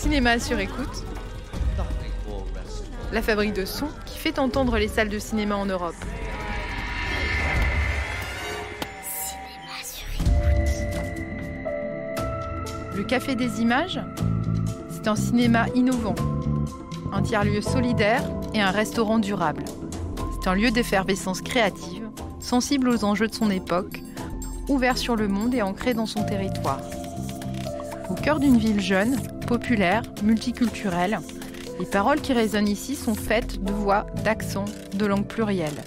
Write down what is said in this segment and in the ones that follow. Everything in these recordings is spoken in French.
Cinéma sur écoute, la fabrique de sons qui fait entendre les salles de cinéma en Europe. Cinéma sur écoute. Le Café des Images, c'est un cinéma innovant, un tiers-lieu solidaire et un restaurant durable. C'est un lieu d'effervescence créative, sensible aux enjeux de son époque, ouvert sur le monde et ancré dans son territoire. Au cœur d'une ville jeune, populaire, multiculturelle, les paroles qui résonnent ici sont faites de voix, d'accents, de langues plurielles.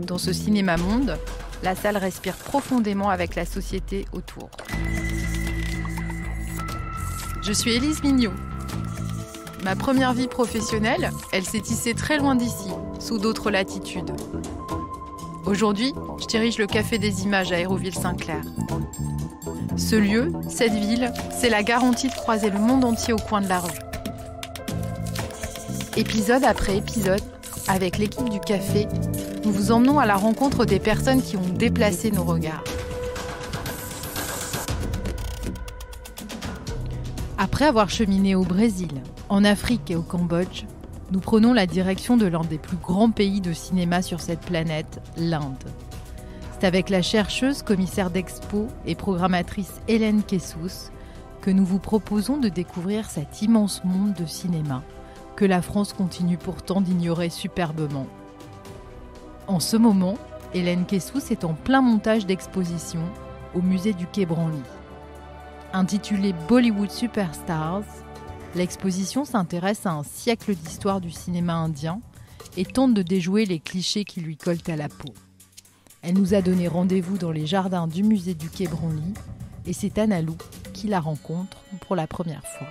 Dans ce cinéma-monde, la salle respire profondément avec la société autour. Je suis Élise Mignot. Ma première vie professionnelle, elle s'est tissée très loin d'ici, sous d'autres latitudes. Aujourd'hui, je dirige le Café des Images à Hérouville-Saint-Clair. Ce lieu, cette ville, c'est la garantie de croiser le monde entier au coin de la rue. Épisode après épisode, avec l'équipe du café, nous vous emmenons à la rencontre des personnes qui ont déplacé nos regards. Après avoir cheminé au Brésil, en Afrique et au Cambodge, nous prenons la direction de l'un des plus grands pays de cinéma sur cette planète, l'Inde. C'est avec la chercheuse, commissaire d'expo et programmatrice Hélène Kessous que nous vous proposons de découvrir cet immense monde de cinéma que la France continue pourtant d'ignorer superbement. En ce moment, Hélène Kessous est en plein montage d'exposition au musée du Quai Branly. Intitulée Bollywood Superstars, l'exposition s'intéresse à un siècle d'histoire du cinéma indien et tente de déjouer les clichés qui lui collent à la peau. Elle nous a donné rendez-vous dans les jardins du musée du Quai Branly et c'est Analou qui la rencontre pour la première fois.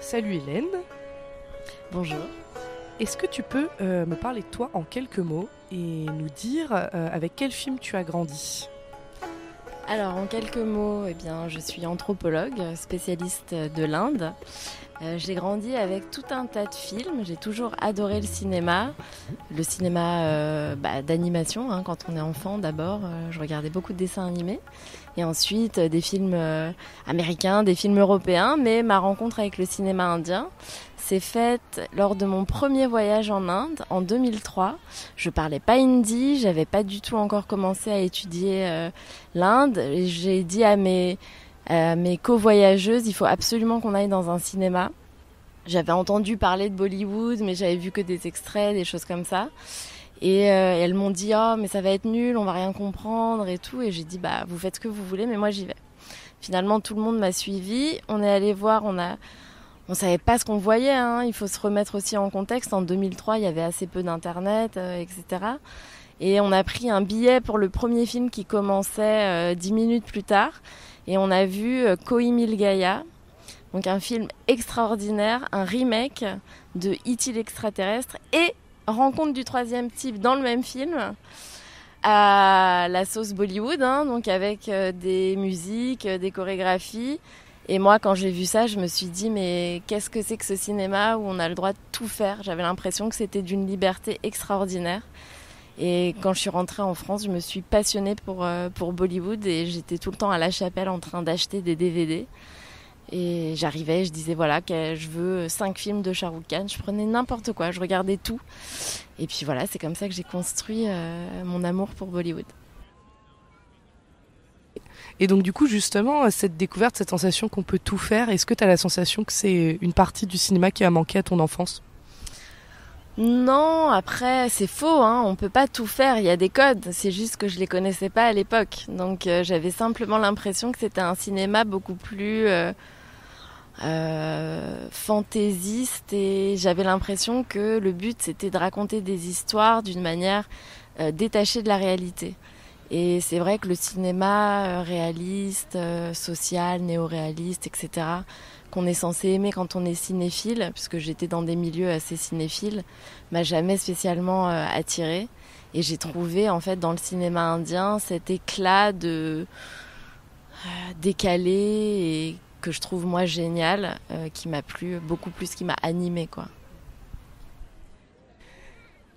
Salut Hélène. Bonjour. Est-ce que tu peux me parler de toi en quelques mots et nous dire avec quel film tu as grandi ? Alors en quelques mots, je suis anthropologue, spécialiste de l'Inde. J'ai grandi avec tout un tas de films. J'ai toujours adoré le cinéma d'animation. Quand on est enfant, d'abord, je regardais beaucoup de dessins animés. Et ensuite, des films américains, des films européens. Mais ma rencontre avec le cinéma indien s'est faite lors de mon premier voyage en Inde, en 2003. Je parlais pas hindi, j'avais pas du tout encore commencé à étudier l'Inde. Et j'ai dit à mes co-voyageuses, il faut absolument qu'on aille dans un cinéma. J'avais entendu parler de Bollywood, mais j'avais vu que des extraits, des choses comme ça. Et elles m'ont dit « Oh, mais ça va être nul, on va rien comprendre et tout ». Et j'ai dit « Vous faites ce que vous voulez, mais moi j'y vais ». Finalement, tout le monde m'a suivie. On est allé voir, on savait pas ce qu'on voyait. Il faut se remettre aussi en contexte. En 2003, il y avait assez peu d'internet, etc. Et on a pris un billet pour le premier film qui commençait 10 minutes plus tard. Et on a vu Koi Mil Gaya, donc un film extraordinaire, un remake de E.T. l'extraterrestre et Rencontre du troisième type dans le même film, à la sauce Bollywood, donc avec des musiques, des chorégraphies. Et moi, quand j'ai vu ça, je me suis dit, mais qu'est-ce que c'est que ce cinéma où on a le droit de tout faire ? J'avais l'impression que c'était d'une liberté extraordinaire. Et quand je suis rentrée en France, je me suis passionnée pour Bollywood et j'étais tout le temps à La Chapelle en train d'acheter des DVD. Et j'arrivais, je disais voilà, que je veux 5 films de Shah Rukh Khan. Je prenais n'importe quoi, je regardais tout. Et puis voilà, c'est comme ça que j'ai construit mon amour pour Bollywood. Et donc du coup, justement, cette découverte, cette sensation qu'on peut tout faire, est-ce que tu as la sensation que c'est une partie du cinéma qui a manqué à ton enfance ? Non, après, c'est faux, on peut pas tout faire, il y a des codes, c'est juste que je les connaissais pas à l'époque. Donc j'avais simplement l'impression que c'était un cinéma beaucoup plus fantaisiste et j'avais l'impression que le but c'était de raconter des histoires d'une manière détachée de la réalité. Et c'est vrai que le cinéma réaliste, social, néo-réaliste, etc., qu'on est censé aimer quand on est cinéphile, puisque j'étais dans des milieux assez cinéphiles, m'a jamais spécialement attirée. Et j'ai trouvé en fait dans le cinéma indien cet éclat de décalé et que je trouve moi génial, qui m'a plu beaucoup plus, qui m'a animée, quoi.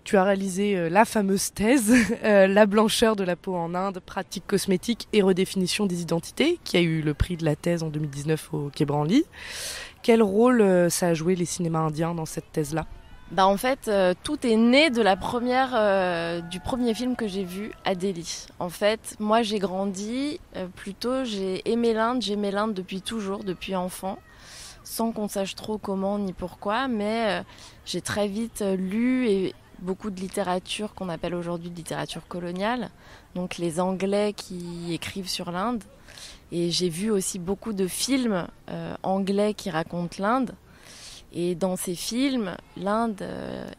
Tu as réalisé la fameuse thèse La blancheur de la peau en Inde, pratiques cosmétiques et redéfinition des identités, qui a eu le prix de la thèse en 2019 au Quai Branly. Quel rôle ça a joué les cinémas indiens dans cette thèse-là ? En fait, tout est né de du premier film que j'ai vu à Delhi. En fait, moi j'ai grandi, j'aimais l'Inde depuis toujours, depuis enfant, sans qu'on sache trop comment ni pourquoi, mais j'ai très vite lu beaucoup de littérature qu'on appelle aujourd'hui de littérature coloniale, donc les Anglais qui écrivent sur l'Inde. Et j'ai vu aussi beaucoup de films anglais qui racontent l'Inde. Et dans ces films, l'Inde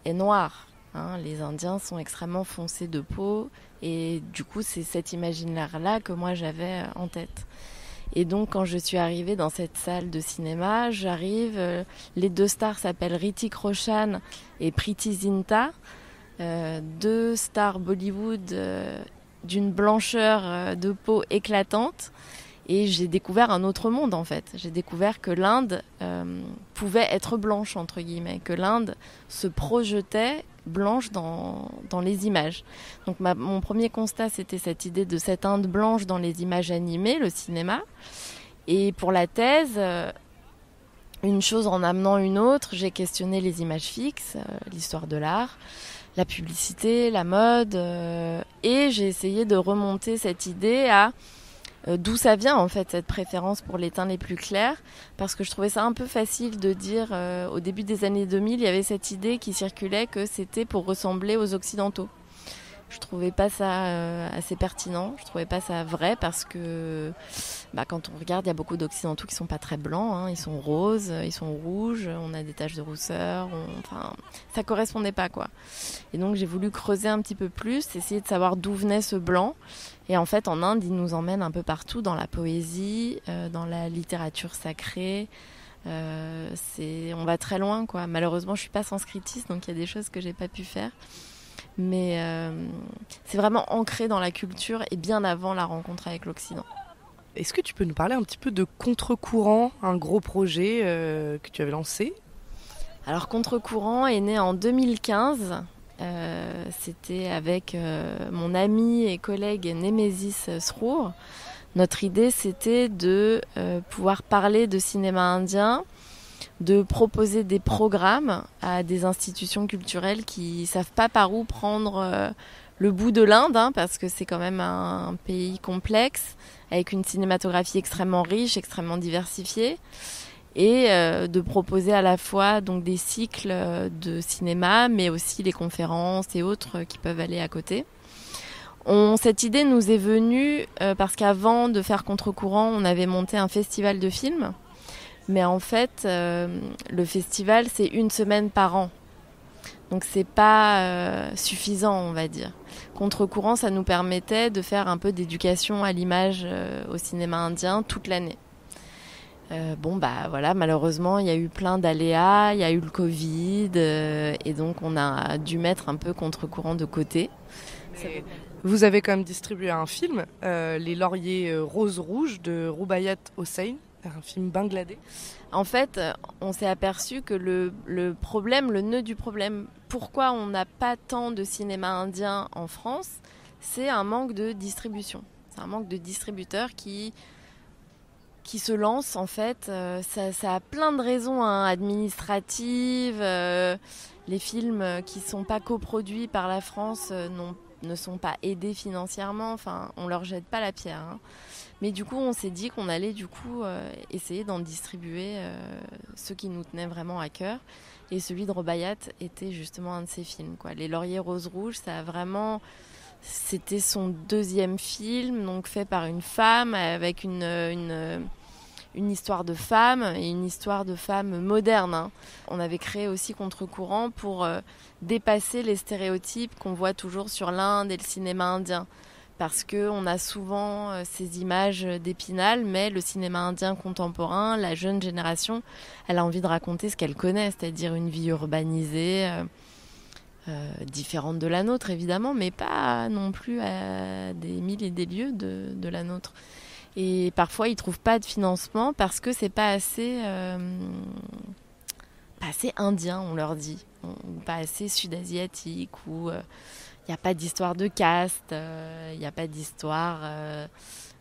est noire. Les Indiens sont extrêmement foncés de peau. Et du coup, c'est cet imaginaire-là que moi j'avais en tête. Et donc, quand je suis arrivée dans cette salle de cinéma, les deux stars s'appellent Hrithik Roshan et Preity Zinta, deux stars Bollywood d'une blancheur de peau éclatante. Et j'ai découvert un autre monde, en fait. J'ai découvert que l'Inde pouvait être blanche, entre guillemets, que l'Inde se projetait blanche dans les images. Donc mon premier constat, c'était cette idée de cette Inde blanche dans les images animées, le cinéma. Et pour la thèse, une chose en amenant une autre, j'ai questionné les images fixes, l'histoire de l'art, la publicité, la mode, et j'ai essayé de remonter cette idée à d'où ça vient en fait cette préférence pour les teints les plus clairs, parce que je trouvais ça un peu facile de dire au début des années 2000, il y avait cette idée qui circulait que c'était pour ressembler aux occidentaux. Je trouvais pas ça assez pertinent, je trouvais pas ça vrai, parce que quand on regarde, il y a beaucoup d'occidentaux qui sont pas très blancs, ils sont roses, ils sont rouges, on a des taches de rousseur, ça correspondait pas quoi. Et donc j'ai voulu creuser un petit peu plus, essayer de savoir d'où venait ce blanc. Et en fait, en Inde, ils nous emmènent un peu partout, dans la poésie, dans la littérature sacrée. On va très loin, quoi. Malheureusement, je suis pas sanskritiste, donc il y a des choses que j'ai pas pu faire. Mais c'est vraiment ancré dans la culture et bien avant la rencontre avec l'Occident. Est-ce que tu peux nous parler un petit peu de Contre-courant, un gros projet que tu avais lancé ? Alors, Contre-courant est né en 2015. C'était avec mon ami et collègue Némésis Srour. Notre idée, c'était de pouvoir parler de cinéma indien, de proposer des programmes à des institutions culturelles qui ne savent pas par où prendre le bout de l'Inde, parce que c'est quand même un pays complexe, avec une cinématographie extrêmement riche, extrêmement diversifiée. Et de proposer à la fois donc des cycles de cinéma, mais aussi les conférences et autres qui peuvent aller à côté. Cette idée nous est venue parce qu'avant de faire Contre-courant, on avait monté un festival de films. Mais en fait, le festival, c'est 1 semaine par an. Donc c'est pas suffisant, on va dire. Contre-courant, ça nous permettait de faire un peu d'éducation à l'image au cinéma indien toute l'année. Voilà, malheureusement, il y a eu plein d'aléas, il y a eu le Covid, et donc on a dû mettre un peu Contre-courant de côté. Vous avez quand même distribué un film, Les Lauriers Rose-Rouge de Rubaiyat Hossain, un film bangladais. En fait, on s'est aperçu que le nœud du problème, pourquoi on n'a pas tant de cinéma indien en France, c'est un manque de distribution. C'est un manque de distributeurs qui se lancent, en fait. Ça a plein de raisons administratives. Les films qui ne sont pas coproduits par la France ne sont pas aidés financièrement. Enfin, on ne leur jette pas la pierre. Mais du coup, on s'est dit qu'on allait essayer d'en distribuer ceux qui nous tenaient vraiment à cœur. Et celui de Rubaiyat était justement un de ces films, quoi. Les Lauriers Rose-Rouge, c'était son 2e film, donc fait par une femme, avec une histoire de femme, et une histoire de femme moderne. On avait créé aussi Contre-courant pour dépasser les stéréotypes qu'on voit toujours sur l'Inde et le cinéma indien. Parce qu'on a souvent ces images d'Épinal, mais le cinéma indien contemporain, la jeune génération, elle a envie de raconter ce qu'elle connaît, c'est-à-dire une vie urbanisée, différente de la nôtre évidemment, mais pas non plus à des milles et des lieues de la nôtre. Et parfois, ils ne trouvent pas de financement parce que c'est pas assez indien, on leur dit. ou pas assez sud-asiatiques, où il n'y a pas d'histoire de caste, il n'y a pas d'histoire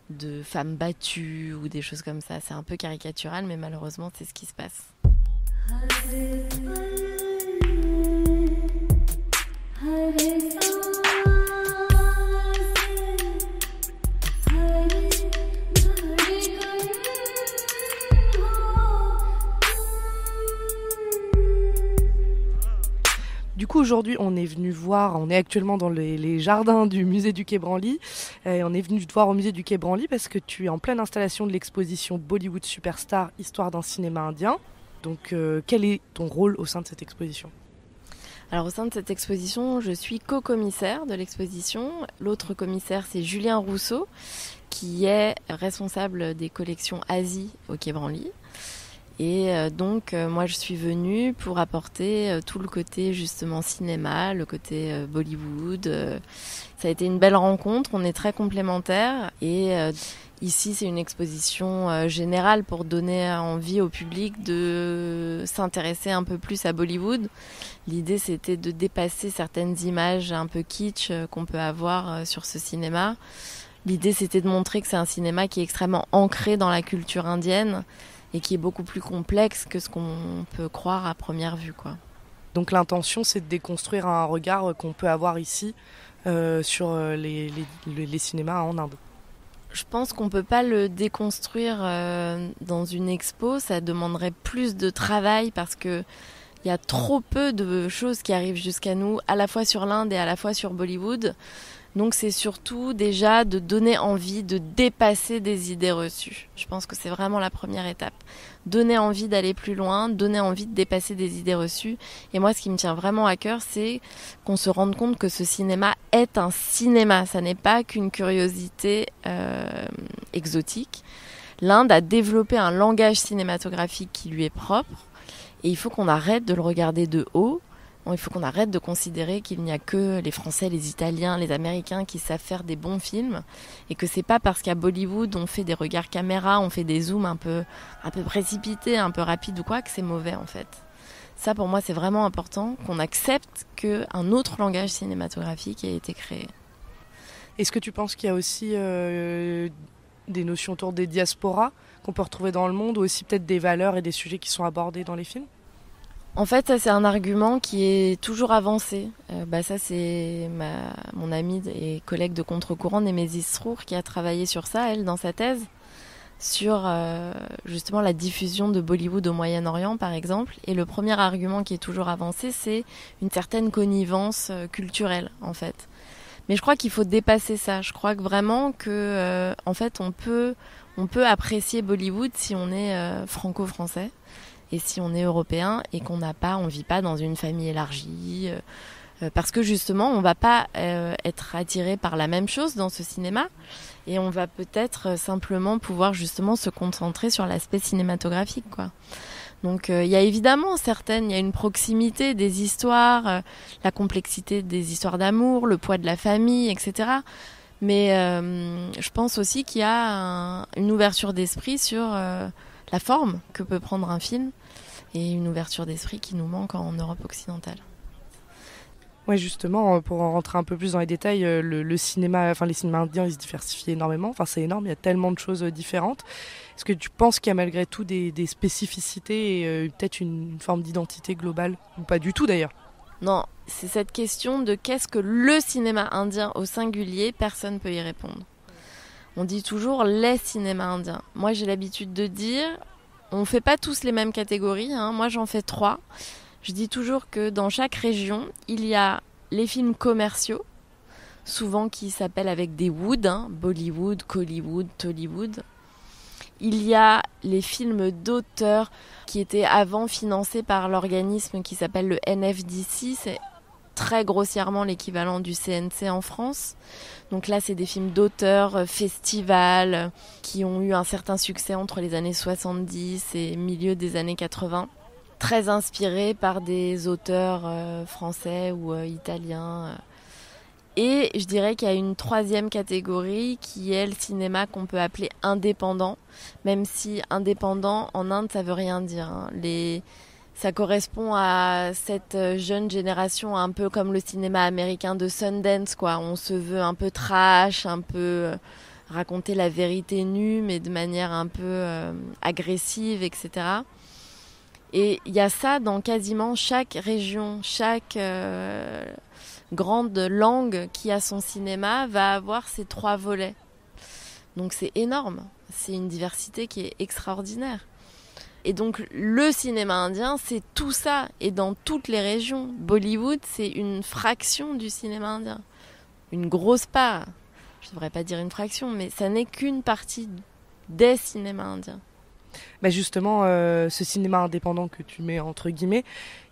de femmes battues ou des choses comme ça. C'est un peu caricatural, mais malheureusement, c'est ce qui se passe. Du coup, aujourd'hui, on est actuellement dans les jardins du musée du Quai Branly. Et on est venu te voir au musée du Quai Branly parce que tu es en pleine installation de l'exposition Bollywood Superstar, Histoire d'un cinéma indien. Donc, quel est ton rôle au sein de cette exposition ? Alors au sein de cette exposition, je suis co-commissaire de l'exposition. L'autre commissaire, c'est Julien Rousseau, qui est responsable des collections Asie au Quai Branly. Et donc, moi, je suis venue pour apporter tout le côté, justement, cinéma, le côté Bollywood. Ça a été une belle rencontre, on est très complémentaires. Et ici, c'est une exposition générale pour donner envie au public de s'intéresser un peu plus à Bollywood. L'idée, c'était de dépasser certaines images un peu kitsch qu'on peut avoir sur ce cinéma. L'idée, c'était de montrer que c'est un cinéma qui est extrêmement ancré dans la culture indienne, et qui est beaucoup plus complexe que ce qu'on peut croire à première vue, quoi. Donc l'intention, c'est de déconstruire un regard qu'on peut avoir ici sur les cinémas en Inde. Je pense qu'on ne peut pas le déconstruire dans une expo, ça demanderait plus de travail parce qu'il y a trop peu de choses qui arrivent jusqu'à nous, à la fois sur l'Inde et à la fois sur Bollywood. Donc c'est surtout déjà de donner envie de dépasser des idées reçues. Je pense que c'est vraiment la première étape. Donner envie d'aller plus loin, donner envie de dépasser des idées reçues. Et moi, ce qui me tient vraiment à cœur, c'est qu'on se rende compte que ce cinéma est un cinéma. Ça n'est pas qu'une curiosité exotique. L'Inde a développé un langage cinématographique qui lui est propre. Et il faut qu'on arrête de le regarder de haut. Il faut qu'on arrête de considérer qu'il n'y a que les Français, les Italiens, les Américains qui savent faire des bons films et que c'est pas parce qu'à Bollywood on fait des regards caméra, on fait des zooms un peu précipités, un peu rapides ou quoi, que c'est mauvais en fait. Ça pour moi c'est vraiment important qu'on accepte qu'un autre langage cinématographique ait été créé. Est-ce que tu penses qu'il y a aussi des notions autour des diasporas qu'on peut retrouver dans le monde ou aussi peut-être des valeurs et des sujets qui sont abordés dans les films ? En fait, ça c'est un argument qui est toujours avancé. Ça c'est mon amie et collègue de contre-courant Némésis Srour qui a travaillé sur ça, elle, dans sa thèse, sur justement la diffusion de Bollywood au Moyen-Orient, par exemple. Et le premier argument qui est toujours avancé, c'est une certaine connivence culturelle, en fait. Mais je crois qu'il faut dépasser ça. Je crois que vraiment que, en fait, on peut apprécier Bollywood si on est franco-français. Et si on est européen et qu'on vit pas dans une famille élargie, parce que justement on va pas être attiré par la même chose dans ce cinéma et on va peut-être simplement pouvoir justement se concentrer sur l'aspect cinématographique, quoi. Donc il y a évidemment il y a une proximité des histoires, la complexité des histoires d'amour, le poids de la famille, etc. Mais je pense aussi qu'il y a une ouverture d'esprit sur la forme que peut prendre un film et une ouverture d'esprit qui nous manque en Europe occidentale. Ouais, justement, pour en rentrer un peu plus dans les détails, les cinémas indiens, ils se diversifient énormément. Enfin, c'est énorme, il y a tellement de choses différentes. Est-ce que tu penses qu'il y a malgré tout des spécificités et peut-être une forme d'identité globale ? Ou pas du tout d'ailleurs ? Non, c'est cette question de qu'est-ce que le cinéma indien au singulier, personne ne peut y répondre. On dit toujours les cinémas indiens. Moi, j'ai l'habitude de dire, on ne fait pas tous les mêmes catégories. Moi, j'en fais 3. Je dis toujours que dans chaque région, il y a les films commerciaux, souvent qui s'appellent avec des wood, Bollywood, Collywood, Tollywood. Il y a les films d'auteur qui étaient avant financés par l'organisme qui s'appelle le NFDC. C'est très grossièrement l'équivalent du CNC en France. Donc là, c'est des films d'auteurs, festivals, qui ont eu un certain succès entre les années 70 et milieu des années 80. Très inspirés par des auteurs français ou italiens. Et je dirais qu'il y a une 3e catégorie qui est le cinéma qu'on peut appeler indépendant, même si indépendant en Inde ça veut rien dire. Ça correspond à cette jeune génération, un peu comme le cinéma américain de Sundance, quoi. On se veut un peu trash, un peu raconter la vérité nue, mais de manière un peu agressive, etc. Et il y a ça dans quasiment chaque région, chaque grande langue qui a son cinéma va avoir ces 3 volets. Donc c'est énorme, c'est une diversité qui est extraordinaire. Et donc le cinéma indien, c'est tout ça, et dans toutes les régions. Bollywood, c'est une fraction du cinéma indien. Une grosse part, je ne devrais pas dire une fraction, mais ça n'est qu'une partie des cinémas indiens. Bah justement, ce cinéma indépendant que tu mets entre guillemets,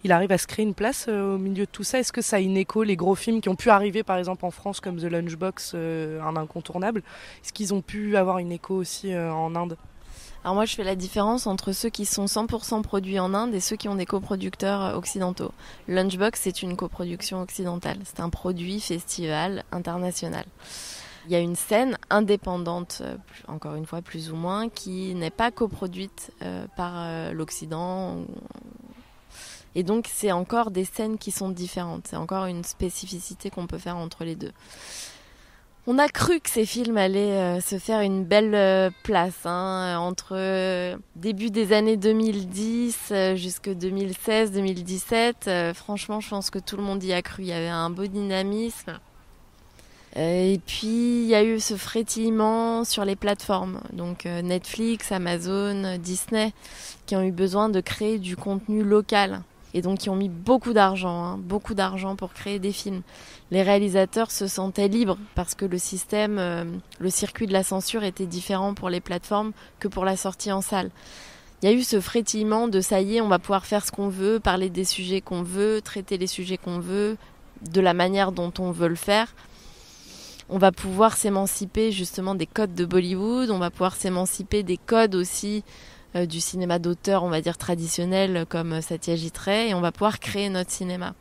il arrive à se créer une place au milieu de tout ça. Est-ce que ça a une écho, les gros films qui ont pu arriver par exemple en France comme The Lunchbox, un incontournable, est-ce qu'ils ont pu avoir une écho aussi en Inde ? Alors moi je fais la différence entre ceux qui sont 100% produits en Inde et ceux qui ont des coproducteurs occidentaux. Lunchbox c'est une coproduction occidentale, c'est un produit festival international. Il y a une scène indépendante, encore une fois plus ou moins, qui n'est pas coproduite par l'Occident. Et donc c'est encore des scènes qui sont différentes, c'est encore une spécificité qu'on peut faire entre les deux. On a cru que ces films allaient se faire une belle place entre début des années 2010 jusqu'à 2016-2017. Franchement, je pense que tout le monde y a cru. Il y avait un beau dynamisme. Et puis, il y a eu ce frétillement sur les plateformes. Donc Netflix, Amazon, Disney, qui ont eu besoin de créer du contenu local. Et donc, qui ont mis beaucoup d'argent pour créer des films. Les réalisateurs se sentaient libres parce que le système, le circuit de la censure était différent pour les plateformes que pour la sortie en salle. Il y a eu ce frétillement de ça y est, on va pouvoir faire ce qu'on veut, parler des sujets qu'on veut, traiter les sujets qu'on veut, de la manière dont on veut le faire. On va pouvoir s'émanciper justement des codes de Bollywood, on va pouvoir s'émanciper des codes aussi du cinéma d'auteur, on va dire traditionnel comme Satyajit Ray, et on va pouvoir créer notre cinéma.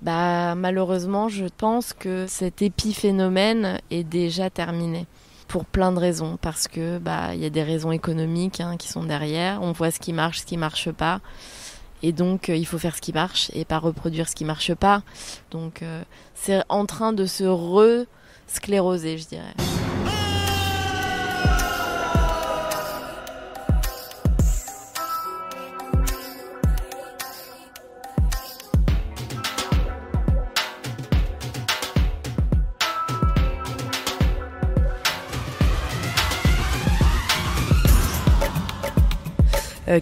Malheureusement, je pense que cet épiphénomène est déjà terminé pour plein de raisons, parce que y a des raisons économiques qui sont derrière. On voit ce qui marche pas, et donc il faut faire ce qui marche et pas reproduire ce qui marche pas. Donc c'est en train de se re-scléroser, je dirais.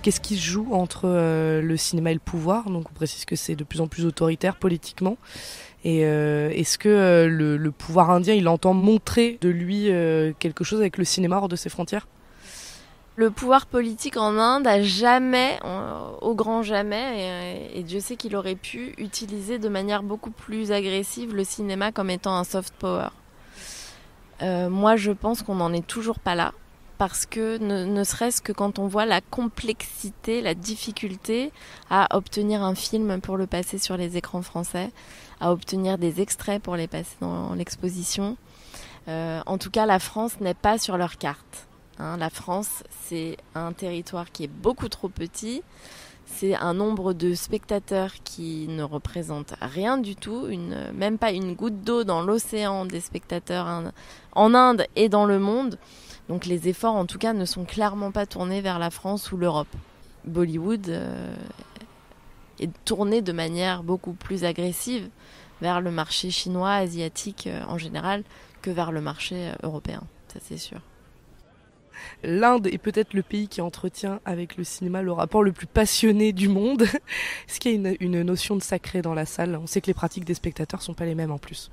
Qu'est-ce qui se joue entre le cinéma et le pouvoir ? Donc on précise que c'est de plus en plus autoritaire politiquement. Et est-ce que le pouvoir indien, il entend montrer de lui quelque chose avec le cinéma hors de ses frontières ? Le pouvoir politique en Inde a jamais, au grand jamais, et Dieu sait qu'il aurait pu utiliser de manière beaucoup plus agressive le cinéma comme étant un soft power. Moi, je pense qu'on n'en est toujours pas là. Parce que ne serait-ce que quand on voit la complexité, la difficulté à obtenir un film pour le passer sur les écrans français, à obtenir des extraits pour les passer dans l'exposition. En tout cas, la France n'est pas sur leur carte. La France, c'est un territoire qui est beaucoup trop petit. C'est un nombre de spectateurs qui ne représente rien du tout, même pas une goutte d'eau dans l'océan des spectateurs en Inde et dans le monde. Donc les efforts, en tout cas, ne sont clairement pas tournés vers la France ou l'Europe. Bollywood est tourné de manière beaucoup plus agressive vers le marché chinois, asiatique en général, que vers le marché européen, ça c'est sûr. L'Inde est peut-être le pays qui entretient avec le cinéma le rapport le plus passionné du monde. Est-ce qu'il y a une notion de sacré dans la salle ? On sait que les pratiques des spectateurs ne sont pas les mêmes en plus.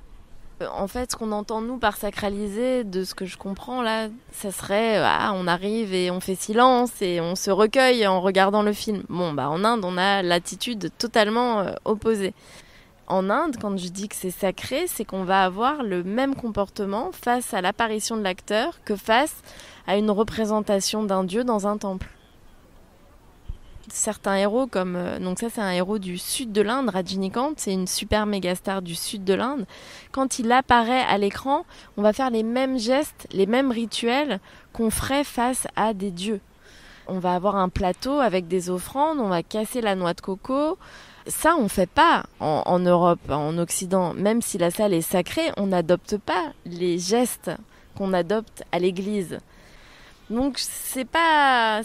En fait, ce qu'on entend nous par sacraliser, de ce que je comprends là, ça serait on arrive et on fait silence et on se recueille en regardant le film. En Inde, on a l'attitude totalement opposée. En Inde, quand je dis que c'est sacré, c'est qu'on va avoir le même comportement face à l'apparition de l'acteur que face à une représentation d'un dieu dans un temple. Certains héros donc ça c'est un héros du sud de l'Inde, Rajinikanth, c'est une super méga star du sud de l'Inde. Quand il apparaît à l'écran, on va faire les mêmes gestes, les mêmes rituels qu'on ferait face à des dieux. On va avoir un plateau avec des offrandes, on va casser la noix de coco. Ça, on fait pas en Europe, en Occident. Même si la salle est sacrée, on n'adopte pas les gestes qu'on adopte à l'église. Donc c'est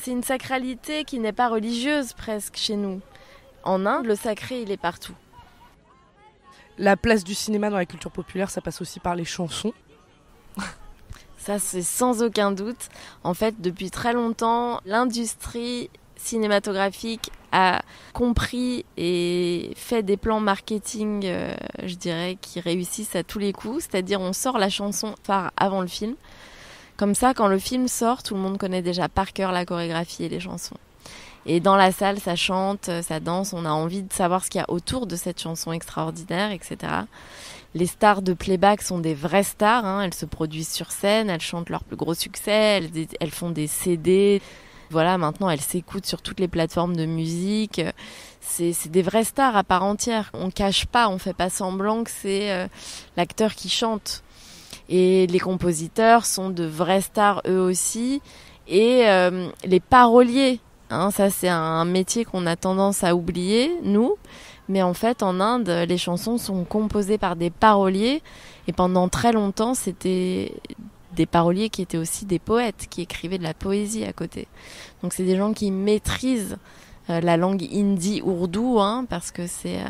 une sacralité qui n'est pas religieuse presque chez nous. En Inde, le sacré, il est partout. La place du cinéma dans la culture populaire, ça passe aussi par les chansons. Ça, c'est sans aucun doute. En fait, depuis très longtemps, l'industrie cinématographique a compris et fait des plans marketing, je dirais, qui réussissent à tous les coups. C'est-à-dire, on sort la chanson phare avant le film. Comme ça, quand le film sort, tout le monde connaît déjà par cœur la chorégraphie et les chansons. Et dans la salle, ça chante, ça danse, on a envie de savoir ce qu'il y a autour de cette chanson extraordinaire, etc. Les stars de playback sont des vraies stars, hein. Elles se produisent sur scène, elles chantent leurs plus gros succès, elles font des CD. Voilà, maintenant elles s'écoutent sur toutes les plateformes de musique. C'est des vraies stars à part entière. On cache pas, on fait pas semblant que c'est l'acteur qui chante. Et les compositeurs sont de vraies stars eux aussi. Et les paroliers, hein, ça c'est un métier qu'on a tendance à oublier, nous. Mais en fait, en Inde, les chansons sont composées par des paroliers. Et pendant très longtemps, c'était des paroliers qui étaient aussi des poètes, qui écrivaient de la poésie à côté. Donc c'est des gens qui maîtrisent la langue hindi ourdou, hein, parce que c'est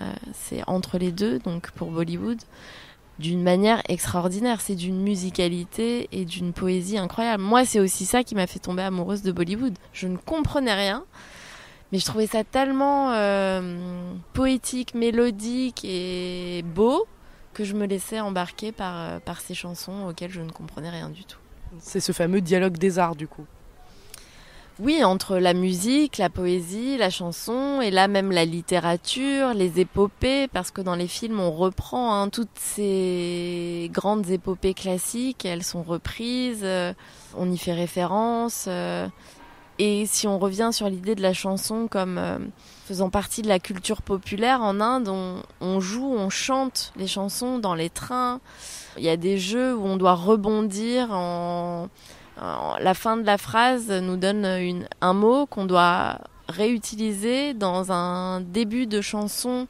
entre les deux, donc pour Bollywood, d'une manière extraordinaire. C'est d'une musicalité et d'une poésie incroyable. Moi, c'est aussi ça qui m'a fait tomber amoureuse de Bollywood. Je ne comprenais rien. Mais je trouvais ça tellement poétique, mélodique et beau que je me laissais embarquer par ces chansons auxquelles je ne comprenais rien du tout. C'est ce fameux dialogue des arts, du coup. Oui, entre la musique, la poésie, la chanson, et là même la littérature, les épopées, parce que dans les films on reprend toutes ces grandes épopées classiques, elles sont reprises, on y fait référence. Et si on revient sur l'idée de la chanson comme faisant partie de la culture populaire, en Inde, on joue, on chante les chansons dans les trains. Il y a des jeux où on doit rebondir. La fin de la phrase nous donne un mot qu'on doit réutiliser dans un début de chanson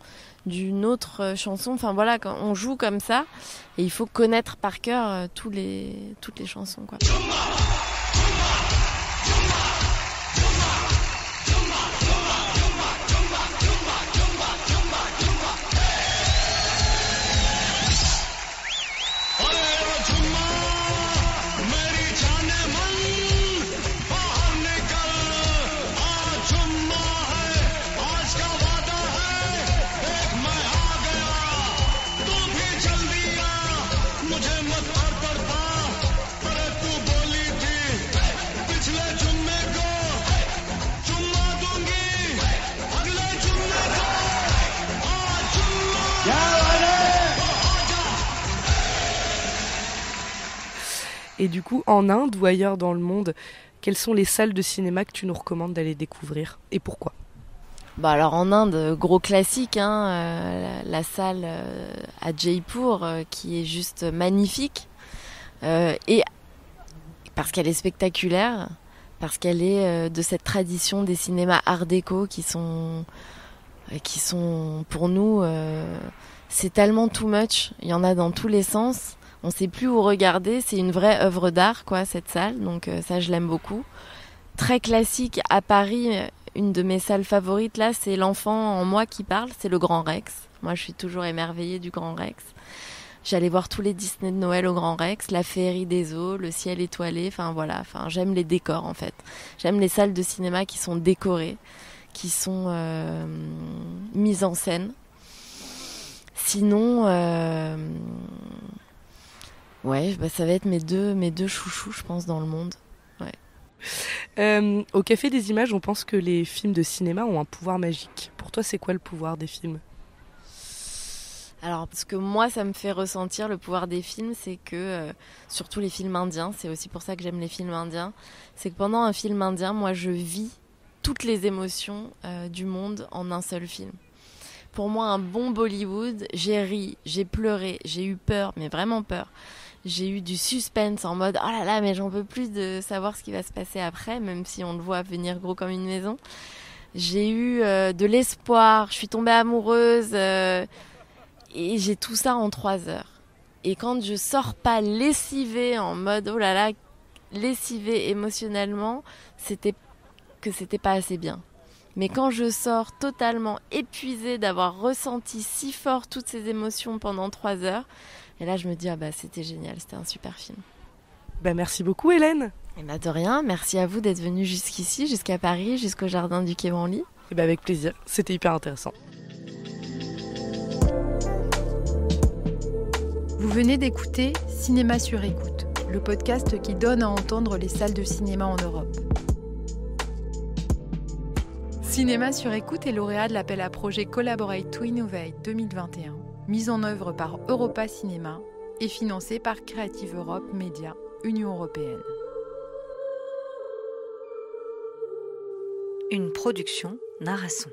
d'une autre chanson. Enfin voilà, on joue comme ça. Et il faut connaître par cœur toutes les chansons, quoi. Et du coup, en Inde ou ailleurs dans le monde, quelles sont les salles de cinéma que tu nous recommandes d'aller découvrir et pourquoi ? Bah alors en Inde, gros classique, hein, la salle à Jaipur qui est juste magnifique et parce qu'elle est spectaculaire, parce qu'elle est de cette tradition des cinémas art déco qui sont pour nous, c'est tellement too much, il y en a dans tous les sens. On sait plus où regarder, c'est une vraie œuvre d'art, quoi, cette salle. Donc ça, je l'aime beaucoup. Très classique à Paris, une de mes salles favorites là, c'est l'enfant en moi qui parle, c'est le Grand Rex. Moi, je suis toujours émerveillée du Grand Rex. J'allais voir tous les Disney de Noël au Grand Rex, la féerie des eaux, le ciel étoilé. Enfin voilà, j'aime les décors en fait. J'aime les salles de cinéma qui sont décorées, qui sont mises en scène. Sinon. Ouais, ça va être mes deux chouchous, je pense, dans le monde. Ouais. Au Café des Images, on pense que les films de cinéma ont un pouvoir magique. Pour toi, c'est quoi le pouvoir des films ? Alors, ce que moi, ça me fait ressentir, le pouvoir des films, c'est que, surtout les films indiens, c'est aussi pour ça que j'aime les films indiens, c'est que pendant un film indien, moi, je vis toutes les émotions du monde en un seul film. Pour moi, un bon Bollywood, j'ai ri, j'ai pleuré, j'ai eu peur, mais vraiment peur. J'ai eu du suspense en mode « Oh là là, mais j'en peux plus de savoir ce qui va se passer après », même si on le voit venir gros comme une maison. J'ai eu de l'espoir, je suis tombée amoureuse et j'ai tout ça en 3 heures. Et quand je sors pas lessivée en mode « Oh là là », lessivée émotionnellement, c'était pas assez bien. Mais quand je sors totalement épuisée d'avoir ressenti si fort toutes ces émotions pendant 3 heures, et là je me dis c'était génial, c'était un super film. Merci beaucoup Hélène. Et de rien, merci à vous d'être venus jusqu'ici, jusqu'à Paris, jusqu'au jardin du Quai Branly. Et avec plaisir, c'était hyper intéressant. Vous venez d'écouter Cinéma sur écoute, le podcast qui donne à entendre les salles de cinéma en Europe. Cinéma sur écoute est lauréat de l'appel à projet Collaborate to Innovate 2021, mis en œuvre par Europa Cinéma et financé par Creative Europe Média, Union européenne. Une production Narasson.